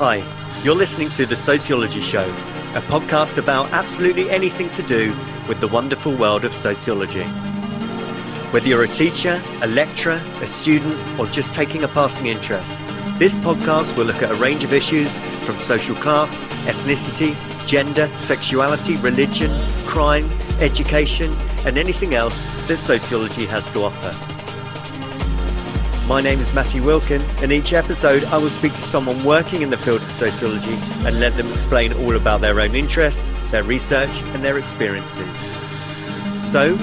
Hi, you're listening to The Sociology Show, a podcast about absolutely anything to do with the wonderful world of sociology. Whether you're a teacher, a lecturer, a student, or just taking a passing interest, this podcast will look at a range of issues from social class, ethnicity, gender, sexuality, religion, crime, education, and anything else that sociology has to offer. My name is Matthew Wilkin, and each episode I will speak to someone working in the field of sociology and let them explain all about their own interests, their research, and their experiences. So,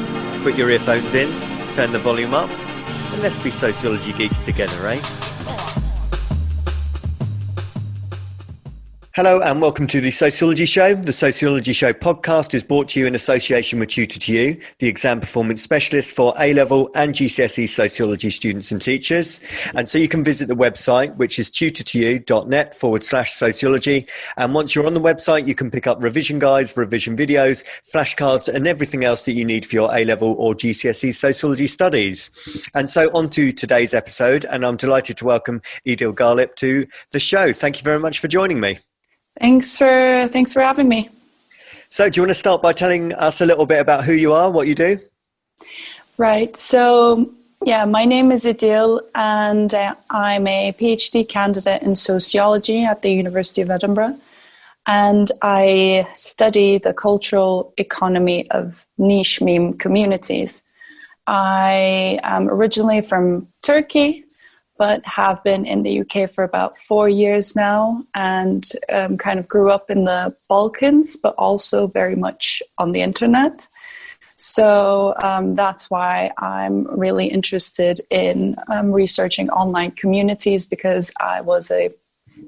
put your earphones in, turn the volume up, and let's be sociology geeks together, eh? Hello and welcome to The Sociology Show. The Sociology Show podcast is brought to you in association with Tutor2U, the exam performance specialist for A-level and GCSE sociology students and teachers. And so you can visit the website, which is tutor2u.net/sociology. And once you're on the website, you can pick up revision guides, revision videos, flashcards, and everything else that you need for your A-level or GCSE sociology studies. And so on to today's episode, and I'm delighted to welcome Idil Galip to the show. Thank you very much for joining me. Thanks for having me. So do you want to start by telling us a little bit about who you are, what you do? Right. So, my name is Idil, and I'm a PhD candidate in sociology at the University of Edinburgh. And I study the cultural economy of niche meme communities. I am originally from Turkey, but have been in the UK for about 4 years now, and kind of grew up in the Balkans, but also very much on the internet. So that's why I'm really interested in researching online communities, because I was a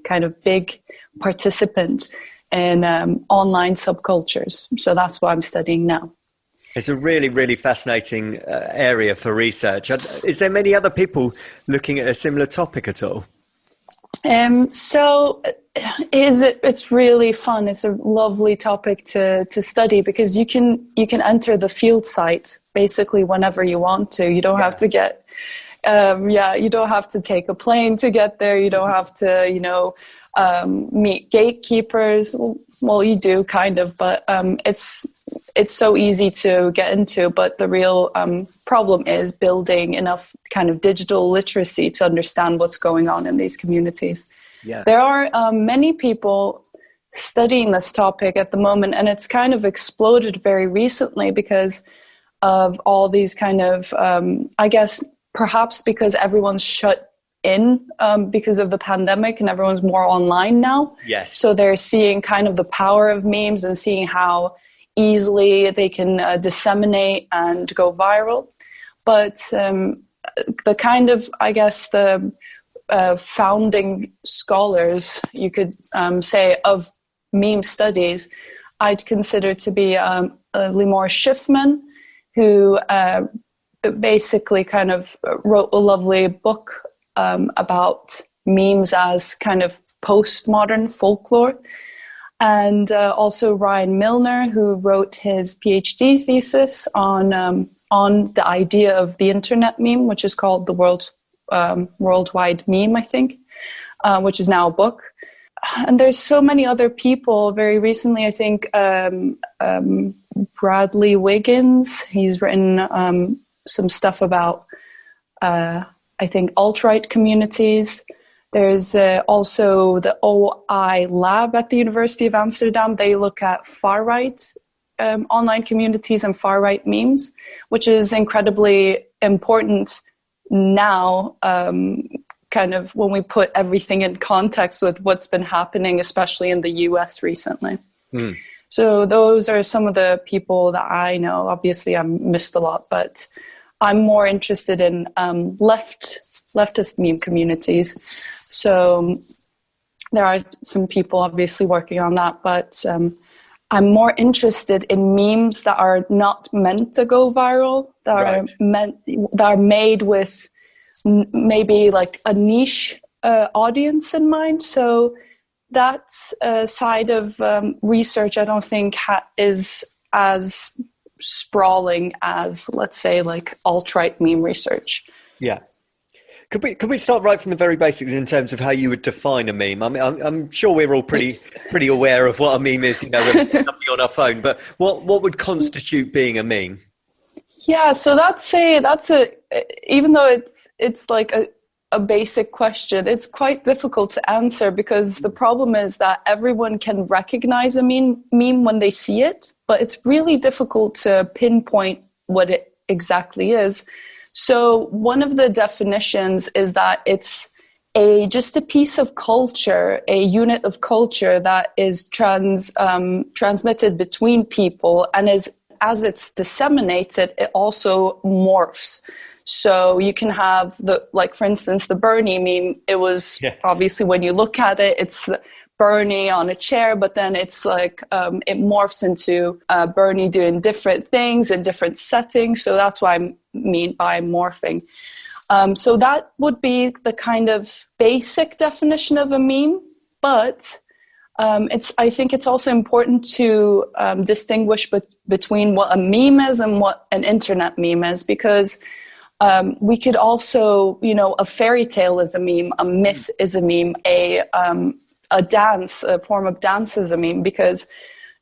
kind of big participant in online subcultures. So that's what I'm studying now. It's a really, really fascinating area for research. Is there many other people looking at a similar topic at all? It's really fun. It's a lovely topic to study, because you can enter the field site basically whenever you want to. You don't have to get, you don't have to take a plane to get there. You don't have to, meet gatekeepers. Well, you do kind of, but it's so easy to get into. But the real problem is building enough kind of digital literacy to understand what's going on in these communities. Yeah. There are many people studying this topic at the moment, and it's kind of exploded very recently because of all these kind of, I guess, perhaps because everyone's shut in because of the pandemic and everyone's more online now. Yes. So they're seeing kind of the power of memes and seeing how easily they can disseminate and go viral. But the kind of, I guess, the founding scholars, you could say, of meme studies, I'd consider to be Limor Schiffman, who basically kind of wrote a lovely book about memes as kind of postmodern folklore. And also Ryan Milner, who wrote his PhD thesis on the idea of the internet meme, which is called the Worldwide Meme, I think, which is now a book. And there's so many other people. Very recently, I think Bradley Wiggins, he's written some stuff about, I think, alt-right communities. There's also the OI Lab at the University of Amsterdam. They look at far-right online communities and far-right memes, which is incredibly important now, kind of when we put everything in context with what's been happening, especially in the US recently. Mm. So those are some of the people that I know. Obviously, I missed a lot, but I'm more interested in leftist meme communities. So there are some people obviously working on that, but I'm more interested in memes that are not meant to go viral, that are made with maybe like a niche audience in mind. So that side of research, I don't think is as sprawling as, let's say, like alt-right meme research. Yeah. Could we start right from the very basics in terms of how you would define a meme? I mean, I'm sure we're all pretty aware of what a meme is, you know, when we have something on our phone. But what would constitute being a meme? Yeah, so that's a even though it's like a basic question, it's quite difficult to answer, because the problem is that everyone can recognize a meme when they see it, but it's really difficult to pinpoint what it exactly is. So one of the definitions is that it's just a piece of culture, a unit of culture that is transmitted between people, and as it's disseminated, it also morphs. So you can have for instance, the Bernie meme. It was obviously, when you look at it, it's Bernie on a chair, but then it's like it morphs into Bernie doing different things in different settings. So that's what I mean by morphing. So that would be the kind of basic definition of a meme, but I think it's also important to distinguish between what a meme is and what an internet meme is, because we could also, a fairy tale is a meme, a myth is a meme, a form of dance is a meme, because,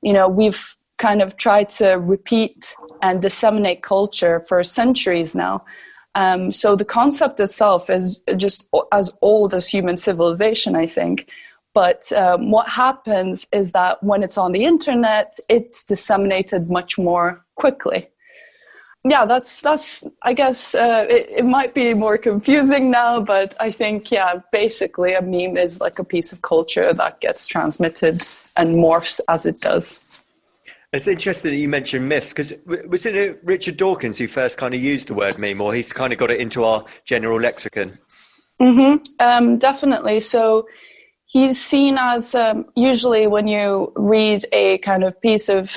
we've kind of tried to repeat and disseminate culture for centuries now. So the concept itself is just as old as human civilization, I think. But what happens is that when it's on the internet, it's disseminated much more quickly. Yeah, that's. I guess it might be more confusing now, but I think, basically a meme is like a piece of culture that gets transmitted and morphs as it does. It's interesting that you mentioned myths, because was it Richard Dawkins who first kind of used the word meme, or he's kind of got it into our general lexicon? Definitely. So he's seen as, usually when you read a kind of piece of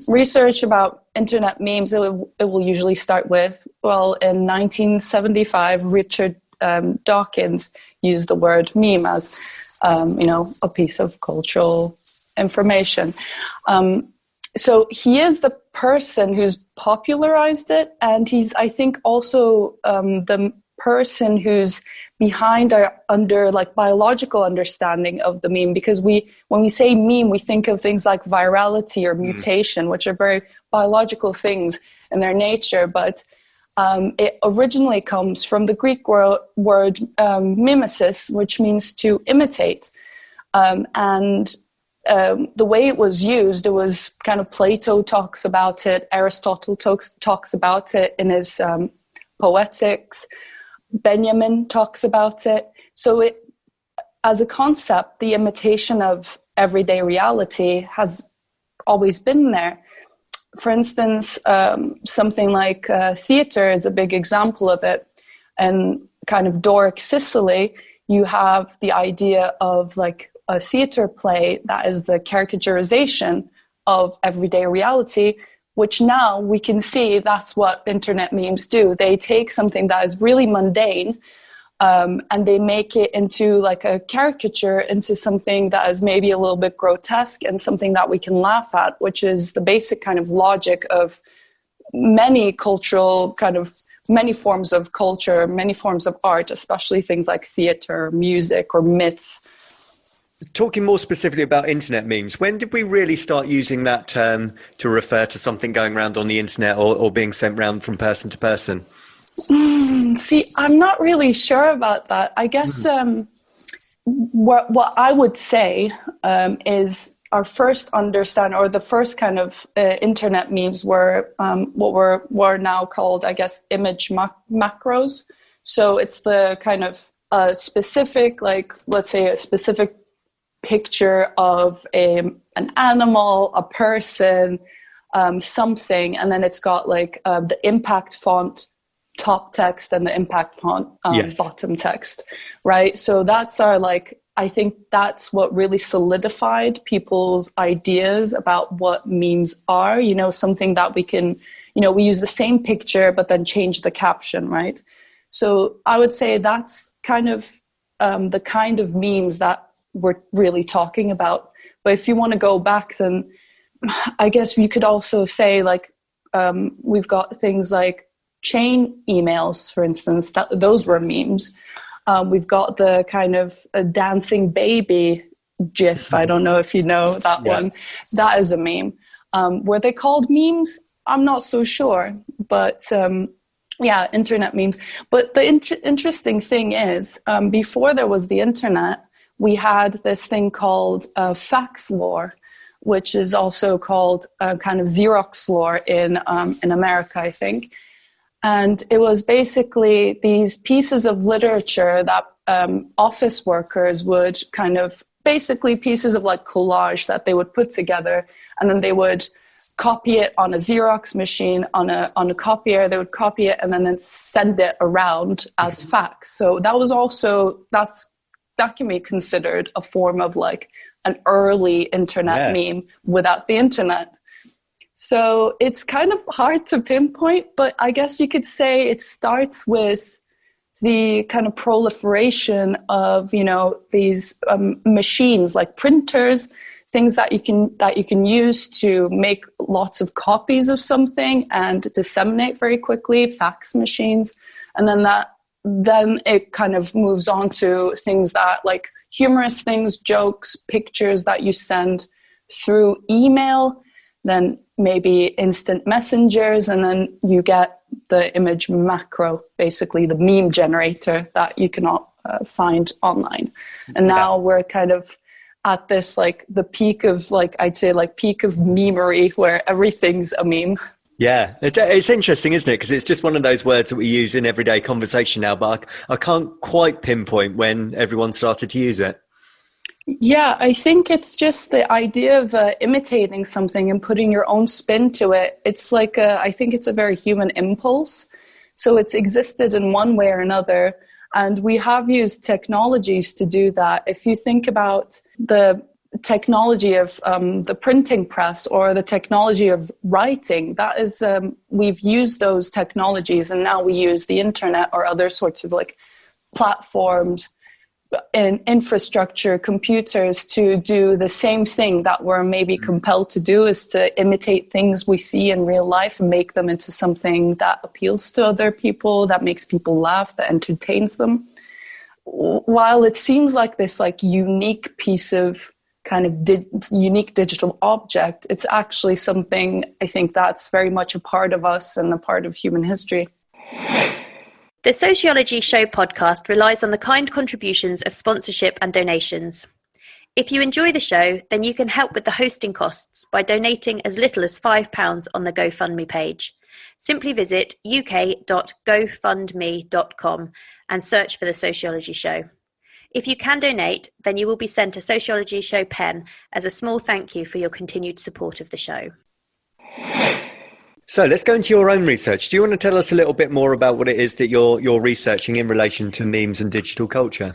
research about internet memes, it will usually start with, in 1975, Richard Dawkins used the word meme as, a piece of cultural information. So he is the person who's popularized it, and he's, I think, also the person who's behind our biological understanding of the meme, because when we say meme, we think of things like virality or mutation, which are very biological things in their nature, but it originally comes from the Greek word mimesis, which means to imitate, and the way it was used, it was kind of Plato talks about it, Aristotle talks about it in his Poetics, Benjamin talks about it. So as a concept, the imitation of everyday reality has always been there. For instance, something like theater is a big example of it. And kind of Doric Sicily, you have the idea of like a theater play that is the caricaturization of everyday reality, which now we can see that's what internet memes do. They take something that is really mundane and they make it into like a caricature, into something that is maybe a little bit grotesque and something that we can laugh at, which is the basic kind of logic of many forms of culture, many forms of art, especially things like theater, music, or myths. Talking more specifically about internet memes, when did we really start using that term to refer to something going around on the internet or being sent round from person to person? See, I'm not really sure about that. I guess what I would say is our first understanding, or the first kind of internet memes were what were now called, I guess, image macros. So it's the kind of specific, like, let's say a specific picture of an animal, a person, something, and then it's got like the impact font top text and the impact font bottom text, right? So that's our, like, I think that's what really solidified people's ideas about what memes are, something that we can, we use the same picture but then change the caption, right? So I would say that's kind of the kind of memes that we're really talking about. But if you want to go back, then I guess you could also say, like, we've got things like chain emails, for instance, those were memes. We've got the kind of a dancing baby GIF. I don't know if you know that one. That is a meme. Were they called memes? I'm not so sure, but yeah, internet memes. But the interesting thing is, before there was the internet, we had this thing called fax lore, which is also called kind of Xerox lore in America, I think. And it was basically these pieces of literature that office workers would kind of, basically pieces of like collage that they would put together, and then they would copy it on a Xerox machine, on a copier. They would copy it and then send it around as fax. So that was also, that can be considered a form of like an early internet meme without the internet. So it's kind of hard to pinpoint, but I guess you could say it starts with the kind of proliferation of, you know, these machines like printers, things that you can use to make lots of copies of something and disseminate very quickly, fax machines. And then it kind of moves on to things that, like humorous things, jokes, pictures that you send through email, then maybe instant messengers, and then you get the image macro, basically the meme generator that you cannot find online. And now we're kind of at this, like the peak of, like, I'd say like peak of memery, where everything's a meme. Yeah, it's interesting, isn't it? Because it's just one of those words that we use in everyday conversation now, but I can't quite pinpoint when everyone started to use it. Yeah, I think it's just the idea of imitating something and putting your own spin to it. It's like, I think it's a very human impulse. So it's existed in one way or another. And we have used technologies to do that. If you think about the technology of the printing press or the technology of writing, that is, we've used those technologies, and now we use the internet or other sorts of like platforms and infrastructure, computers, to do the same thing that we're maybe compelled to do, is to imitate things we see in real life and make them into something that appeals to other people, that makes people laugh, that entertains them. While it seems like this like unique piece of kind of unique digital object, it's actually something, I think, that's very much a part of us and a part of human history. The Sociology Show podcast relies on the kind contributions of sponsorship and donations. If you enjoy the show, then you can help with the hosting costs by donating as little as £5 on the GoFundMe page. Simply visit uk.gofundme.com and search for the Sociology Show. If you can donate, then you will be sent a Sociology Show pen as a small thank you for your continued support of the show. So let's go into your own research. Do you want to tell us a little bit more about what it is that you're researching in relation to memes and digital culture?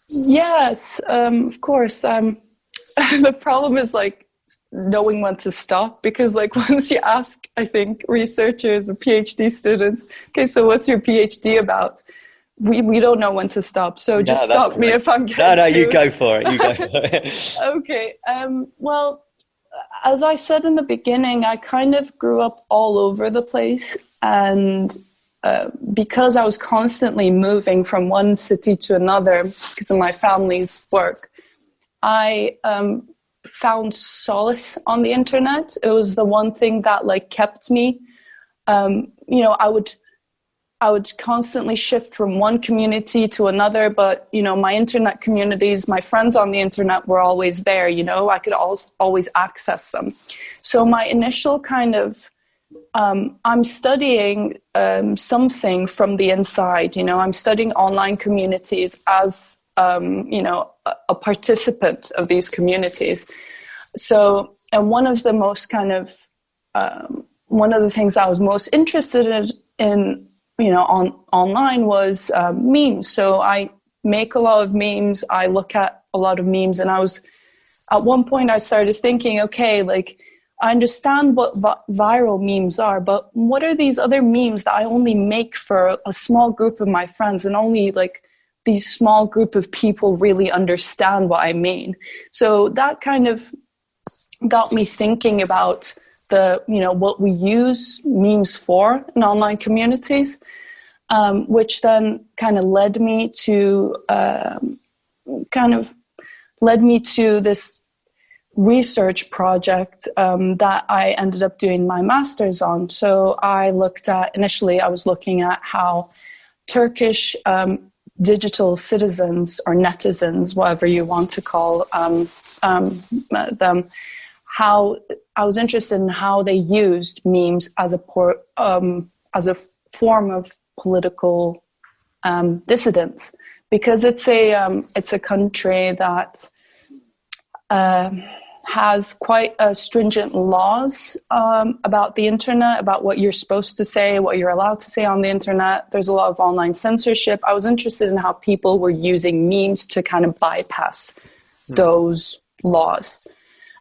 Yes, of course. The problem is like knowing when to stop, because like once you ask, I think, researchers or PhD students, okay, so what's your PhD about? We don't know when to stop. So just stop me if I'm getting No, you go for it. You go for it. Okay. Well, as I said in the beginning, I kind of grew up all over the place. And because I was constantly moving from one city to another because of my family's work, I found solace on the internet. It was the one thing that like kept me. I would constantly shift from one community to another, but, you know, my internet communities, my friends on the internet were always there, you know, I could always access them. So my initial kind of, I'm studying something from the inside, you know, I'm studying online communities as, a participant of these communities. So, and one of the most kind of, one of the things I was most interested in online was memes. So I make a lot of memes. I look at a lot of memes, and at one point I started thinking, okay, like I understand what viral memes are, but what are these other memes that I only make for a small group of my friends, and only like these small group of people really understand what I mean? So that kind of got me thinking about what we use memes for in online communities. which then kind of led me to this research project that I ended up doing my master's on. So initially I was looking at how Turkish digital citizens, or netizens, whatever you want to call them, how I was interested in how they used memes as a form of political dissidence, because it's a country that has quite stringent laws about the internet, about what you're supposed to say, what you're allowed to say on the internet. There's a lot of online censorship. I was interested in how people were using memes to kind of bypass those laws.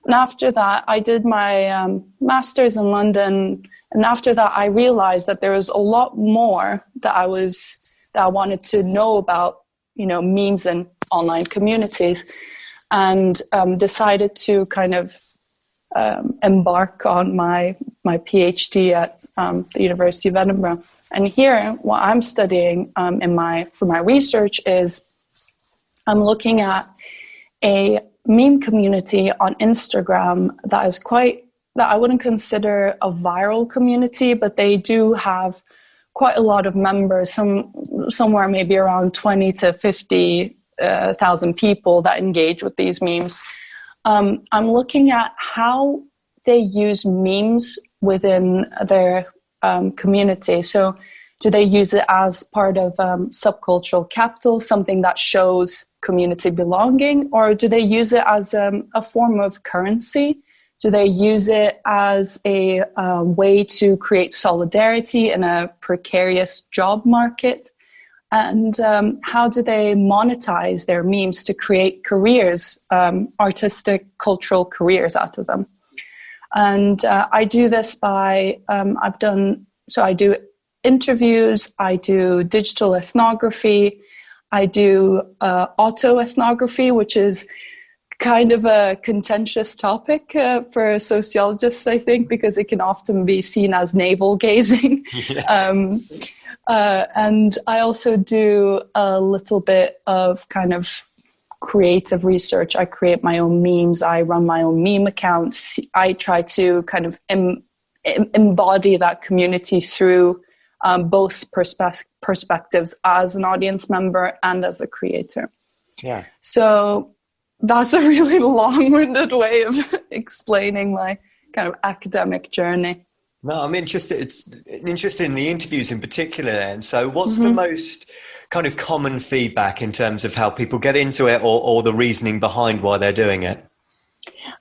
And after that, I did my master's in London. And after that, I realized that there was a lot more that I wanted to know about, memes and online communities. And decided to kind of embark on my PhD at the University of Edinburgh. And here, what I'm studying for my research is I'm looking at a meme community on Instagram that I wouldn't consider a viral community, but they do have quite a lot of members, somewhere maybe around 20 to 50,000 people that engage with these memes. I'm looking at how they use memes within their community. So do they use it as part of subcultural capital, something that shows community belonging, or do they use it as a form of currency? Do they use it as a way to create solidarity in a precarious job market? And how do they monetize their memes to create careers, artistic, cultural careers out of them? And I do this by, I do interviews, I do digital ethnography, I do autoethnography, which is kind of a contentious topic for sociologists, I think, because it can often be seen as navel gazing. And I also do a little bit of kind of creative research. I create my own memes. I run my own meme accounts. I try to kind of embody that community through both perspectives as an audience member and as a creator. Yeah. So that's a really long-winded way of explaining my kind of academic journey. No, I'm interested. It's interested in the interviews in particular. Then, so what's the most kind of common feedback in terms of how people get into it, or the reasoning behind why they're doing it?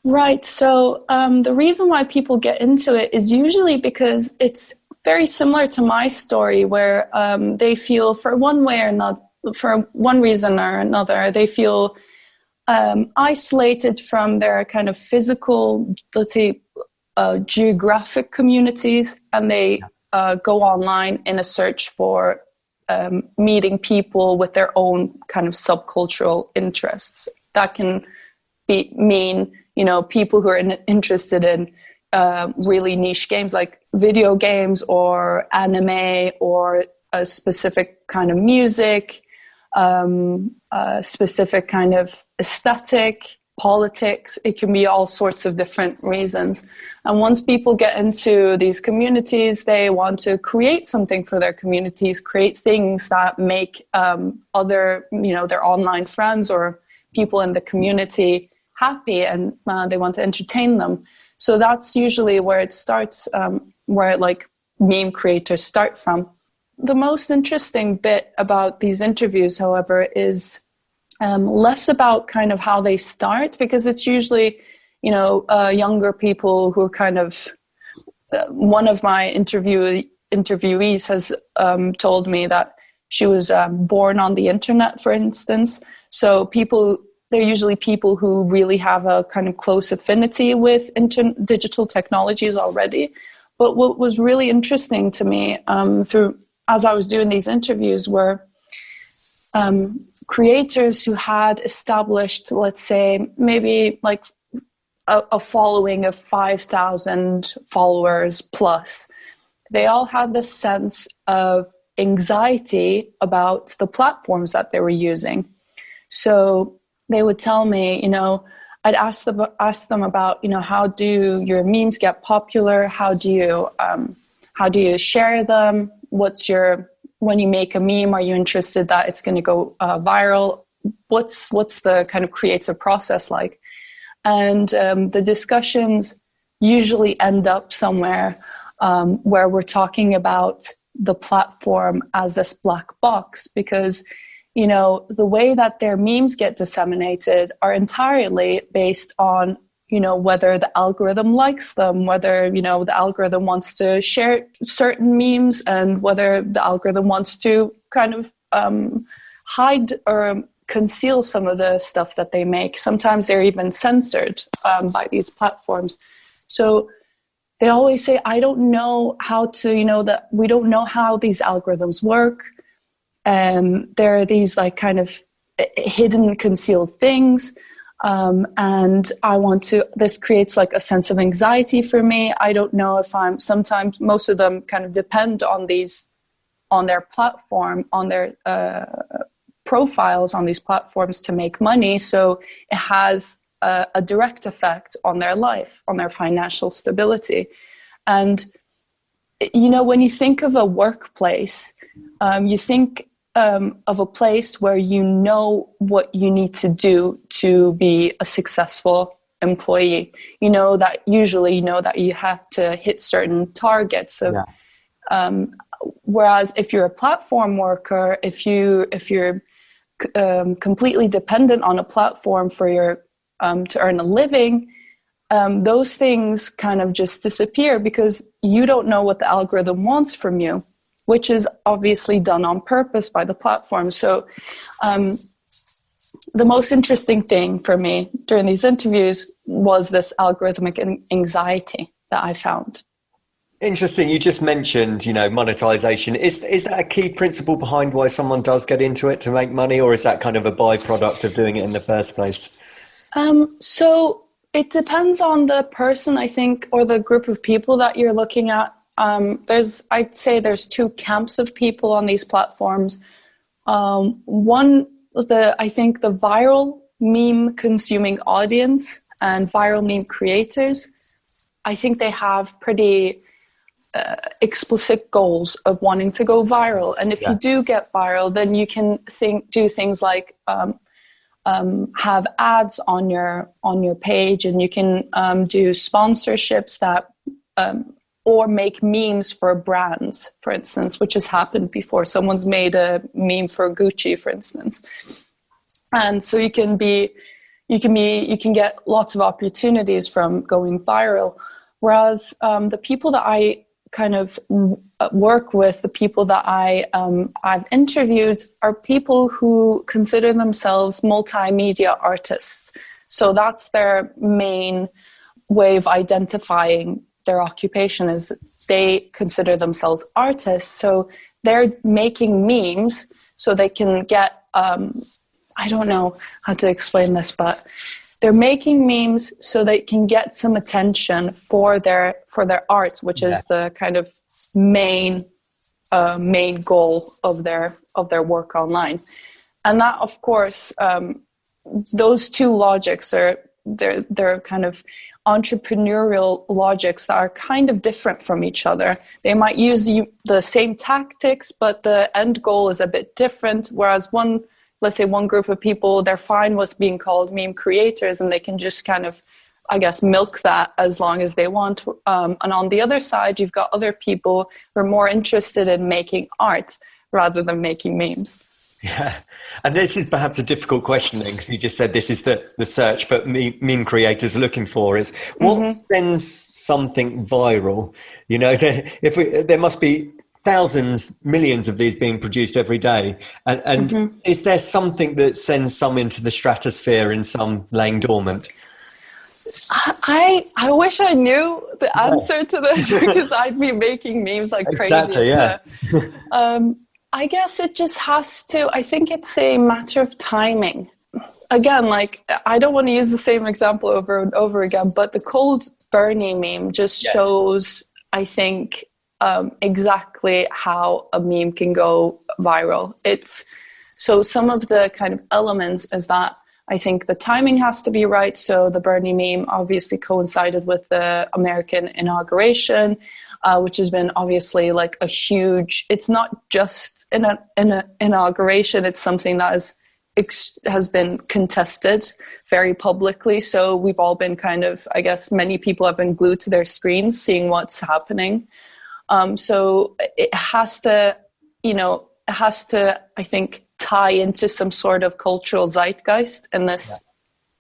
Right. So the reason why people get into it is usually because it's very similar to my story, where they feel, for one reason or another, they feel isolated from their kind of physical, let's say, geographic communities, and they go online in a search for meeting people with their own kind of subcultural interests. That can mean, people who are interested in really niche games like video games or anime, or a specific kind of music, a specific kind of aesthetic, politics. It can be all sorts of different reasons. And once people get into these communities, they want to create something for their communities, create things that make their online friends or people in the community happy, and they want to entertain them. So that's usually where it starts, where like meme creators start from. The most interesting bit about these interviews, however, is less about kind of how they start, because it's usually, younger people who are kind of, one of my interviewees has told me that she was born on the internet, for instance. So they're usually people who really have a kind of close affinity with digital technologies already. But what was really interesting to me as I was doing these interviews were creators who had established, let's say, maybe like a following of 5,000 followers plus. They all had this sense of anxiety about the platforms that they were using. So they would tell me, I'd ask them about, how do your memes get popular? How do you share them? When you make a meme, are you interested that it's going to go viral? What's the kind of creative process like? And the discussions usually end up somewhere where we're talking about the platform as this black box, because the way that their memes get disseminated are entirely based on, whether the algorithm likes them, whether, the algorithm wants to share certain memes, and whether the algorithm wants to kind of hide or conceal some of the stuff that they make. Sometimes they're even censored by these platforms. So they always say, I don't know how to, that we don't know how these algorithms work. There are these like kind of hidden, concealed things. And this creates like a sense of anxiety for me. I don't know if sometimes most of them kind of depend on their platform, on their profiles on these platforms to make money. So it has a direct effect on their life, on their financial stability. And, when you think of a workplace, you think of a place where you know what you need to do to be a successful employee. That you have to hit certain targets. Whereas if you're a platform worker, if you're completely dependent on a platform for your to earn a living, those things kind of just disappear because you don't know what the algorithm wants from you, which is obviously done on purpose by the platform. So the most interesting thing for me during these interviews was this algorithmic anxiety that I found. Interesting. You just mentioned, monetization. Is that a key principle behind why someone does get into it, to make money, or is that kind of a byproduct of doing it in the first place? So it depends on the person, I think, or the group of people that you're looking at. I'd say there's two camps of people on these platforms. I think the viral meme consuming audience and viral meme creators, I think they have pretty explicit goals of wanting to go viral. And if you do get viral, then you can do things like have ads on your page, and you can do sponsorships that or make memes for brands, for instance, which has happened before. Someone's made a meme for Gucci, for instance. And so you can get lots of opportunities from going viral. Whereas the people that I kind of work with, the people that I've interviewed, are people who consider themselves multimedia artists. So that's their main way of identifying their occupation, is they consider themselves artists. So they're making memes so they can get, I don't know how to explain this, but they're making memes so they can get some attention for their art, which is the kind of main goal of their work online. And that, of course, those two logics they're kind of entrepreneurial logics that are kind of different from each other. They might use the same tactics, but the end goal is a bit different. Whereas let's say one group of people, they're fine with being called meme creators, and they can just kind of, I guess, milk that as long as they want. And on the other side, you've got other people who are more interested in making art rather than making memes. Yeah, and this is perhaps a difficult question then, because you just said this is the search that meme creators are looking for, is what sends something viral? There must be thousands, millions of these being produced every day, and is there something that sends some into the stratosphere and some laying dormant? I wish I knew the answer to this, because I'd be making memes like crazy. Exactly, yeah. I guess it just has to, I think it's a matter of timing. Again, like, I don't want to use the same example over and over again, but the cold Bernie meme just shows, I think, exactly how a meme can go viral. So some of the kind of elements is that I think the timing has to be right. So the Bernie meme obviously coincided with the American inauguration, which has been obviously like a huge, it's not just an inauguration, it's something that has been contested very publicly. So we've all been kind of, I guess many people have been glued to their screens seeing what's happening. So it has to, I think, tie into some sort of cultural zeitgeist in this,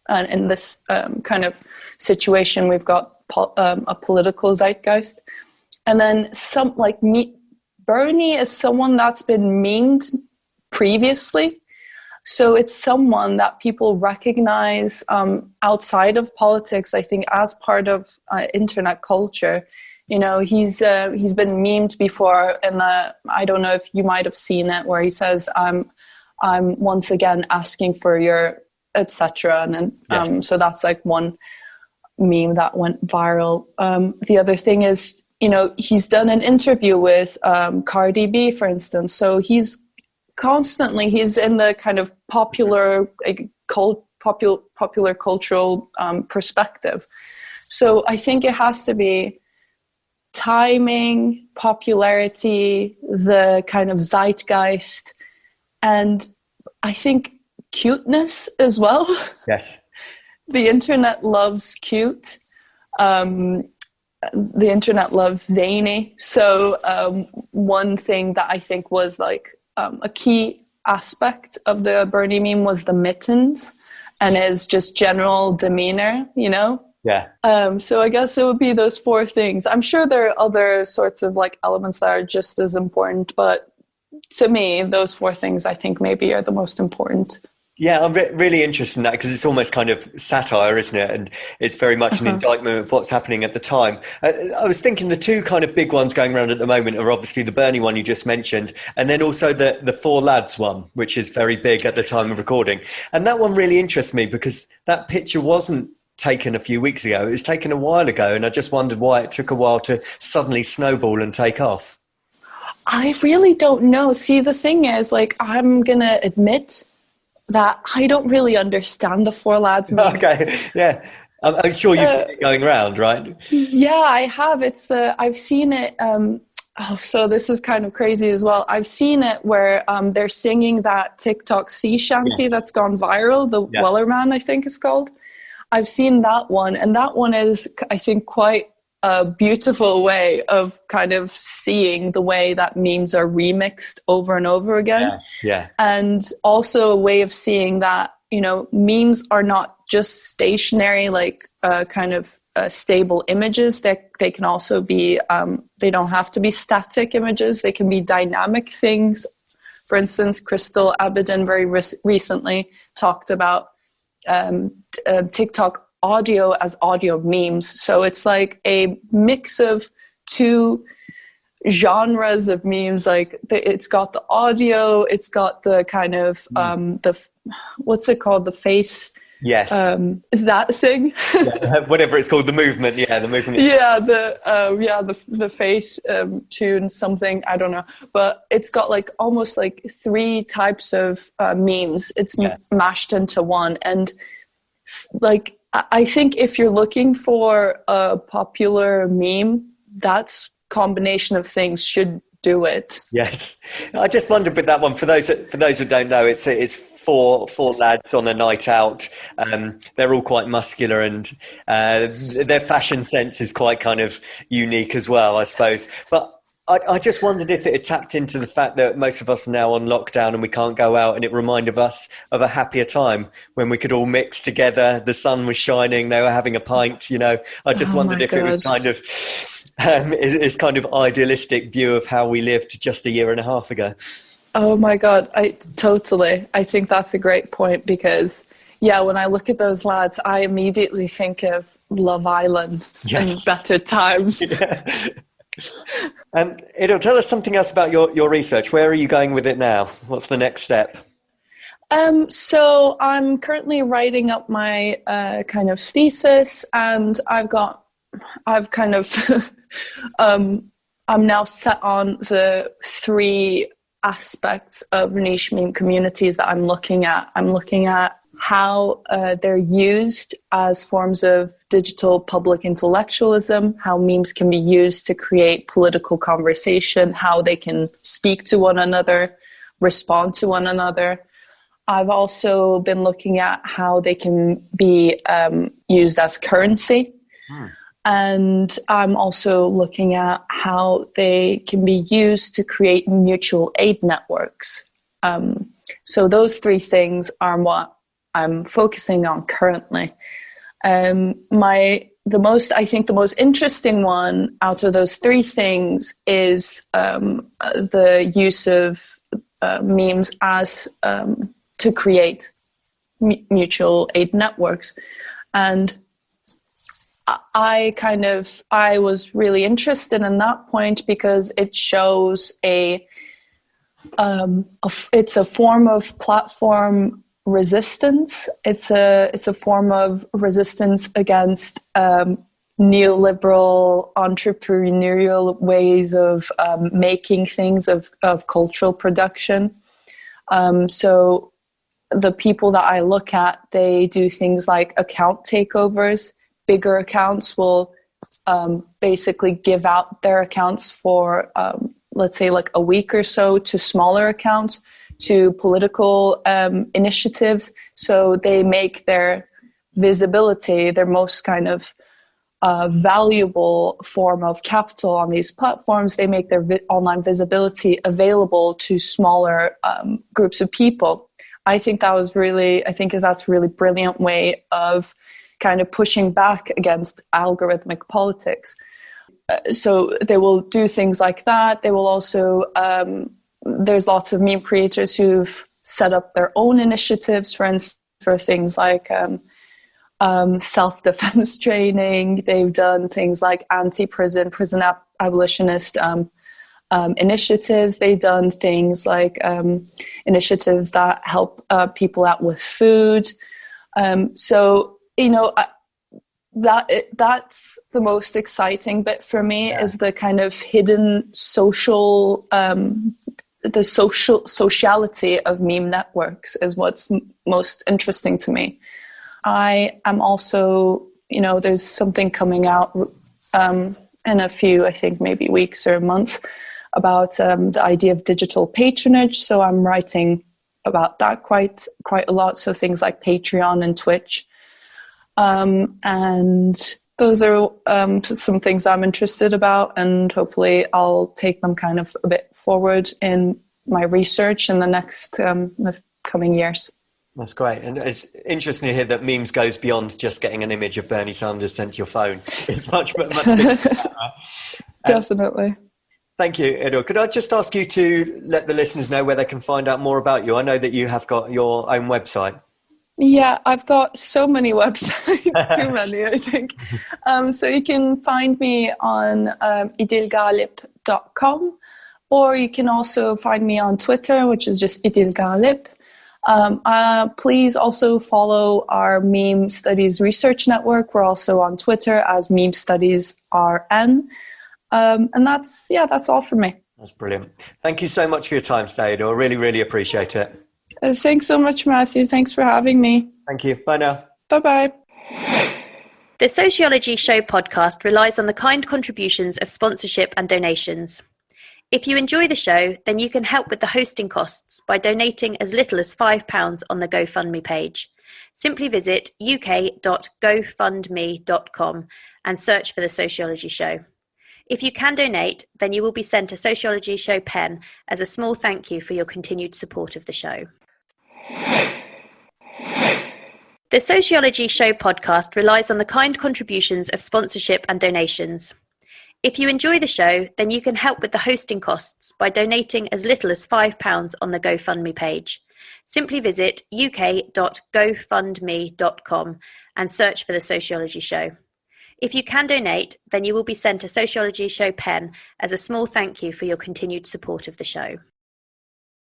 in this kind of situation. We've got a political zeitgeist. And then Bernie is someone that's been memed previously. So it's someone that people recognize outside of politics, I think, as part of internet culture. You know, he's been memed before in I don't know if you might have seen it, where he says, I'm once again asking for your etc. And then, so that's like one meme that went viral. The other thing is, you know, he's done an interview with Cardi B, for instance. So he's in the kind of popular cultural perspective. So I think it has to be timing, popularity, the kind of zeitgeist, and I think cuteness as well. Yes. The internet loves cute. The internet loves zany. So one thing that I think was like a key aspect of the Bernie meme was the mittens and his just general demeanor, you know? Yeah. So I guess it would be those four things. I'm sure there are other sorts of like elements that are just as important, but to me, those four things I think maybe are the most important. Yeah, I'm really interested in that because it's almost kind of satire, isn't it? And it's very much an indictment of what's happening at the time. I was thinking the two kind of big ones going around at the moment are obviously the Bernie one you just mentioned, and then also the Four Lads one, which is very big at the time of recording. And that one really interests me because that picture wasn't taken a few weeks ago. It was taken a while ago, and I just wondered why it took a while to suddenly snowball and take off. I really don't know. See, the thing is, like, I'm going to admit that I don't really understand the Four Lads meme. Okay, yeah. I'm sure you've seen it going around, right? Yeah, I have. I've seen it. So this is kind of crazy as well. I've seen it where they're singing that TikTok sea shanty that's gone viral, the Wellerman, I think it's called. I've seen that one, and that one is, I think, quite a beautiful way of kind of seeing the way that memes are remixed over and over again. Yes, yeah. And also a way of seeing that, you know, memes are not just stationary, like kind of stable images. They can also be, they don't have to be static images. They can be dynamic things. For instance, Crystal Abedin very recently talked about TikTok audio as audio memes. So it's like a mix of two genres of memes. Like it's got the audio, it's got the kind of what's it called, the face. Yes. That thing. Yeah, whatever it's called, the movement. Yeah, the movement. Yeah, the face tune something, I don't know, but it's got like almost like three types of memes. It's mashed into one, and like I think if you're looking for a popular meme, that combination of things should do it. Yes, I just wondered with that one, for those who don't know, it's four lads on a night out. They're all quite muscular, and their fashion sense is quite kind of unique as well, I suppose. But I just wondered if it had tapped into the fact that most of us are now on lockdown and we can't go out, and it reminded us of a happier time when we could all mix together. The sun was shining, they were having a pint, you know. I just wondered if it was kind of it's kind of idealistic view of how we lived just a year and a half ago. Oh my God, I think that's a great point, because when I look at those lads, I immediately think of Love Island and better times. Idil, tell us something else about your research. Where are you going with it now? What's the next step? So I'm currently writing up my kind of thesis, and I've kind of I'm now set on the 3 aspects of niche meme communities that I'm looking at. I'm looking at how they're used as forms of digital public intellectualism, how memes can be used to create political conversation, how they can speak to one another, respond to one another. I've also been looking at how they can be used as currency. And I'm also looking at how they can be used to create mutual aid networks. So those 3 things are what I'm focusing on currently. I think the most interesting one out of those 3 things is the use of memes as to create mutual aid networks. And I was really interested in that point because it shows it's a form of platform resistance. It's a form of resistance against neoliberal entrepreneurial ways of making things, of cultural production. So the people that I look at, they do things like account takeovers. Bigger accounts will basically give out their accounts for, let's say, like a week or so to smaller accounts, to political initiatives. So they make their visibility, their most kind of valuable form of capital on these platforms, they make their online visibility available to smaller groups of people. I think that's a really brilliant way of kind of pushing back against algorithmic politics. So they will do things like that. They will also, there's lots of meme creators who've set up their own initiatives, for instance, for things like self-defense training. They've done things like prison abolitionist initiatives. They've done things like initiatives that help people out with food. So, that's the most exciting bit for me, is the kind of hidden social, the sociality of meme networks is what's most interesting to me. I am also, there's something coming out in a few, I think maybe weeks or months, about the idea of digital patronage. So I'm writing about that quite a lot. So things like Patreon and Twitch. And those are some things I'm interested about, and hopefully I'll take them kind of a bit forward in my research in the coming years. That's great. And it's interesting to hear that memes goes beyond just getting an image of Bernie Sanders sent to your phone. It's much bigger than that. Definitely. Thank you, Idil. Could I just ask you to let the listeners know where they can find out more about you? I know that you have got your own website. Yeah, I've got so many websites, too many, I think. So you can find me on idilgalip.com, or you can also find me on Twitter, which is just Idil Galip. Please also follow our Meme Studies Research Network. We're also on Twitter as Meme Studies RN. And that's all for me. That's brilliant. Thank you so much for your time today, Idil. I really, really appreciate it. Thanks so much, Matthew. Thanks for having me. Thank you. Bye now. Bye-bye. The Sociology Show podcast relies on the kind contributions of sponsorship and donations. If you enjoy the show, then you can help with the hosting costs by donating as little as £5 on the GoFundMe page. Simply visit uk.gofundme.com and search for The Sociology Show. If you can donate, then you will be sent a Sociology Show pen as a small thank you for your continued support of the show. The Sociology Show podcast relies on the kind contributions of sponsorship and donations. If you enjoy the show, then you can help with the hosting costs by donating as little as £5 on the GoFundMe page. Simply visit uk.gofundme.com and search for The Sociology Show. If you can donate, then you will be sent a Sociology Show pen as a small thank you for your continued support of the show.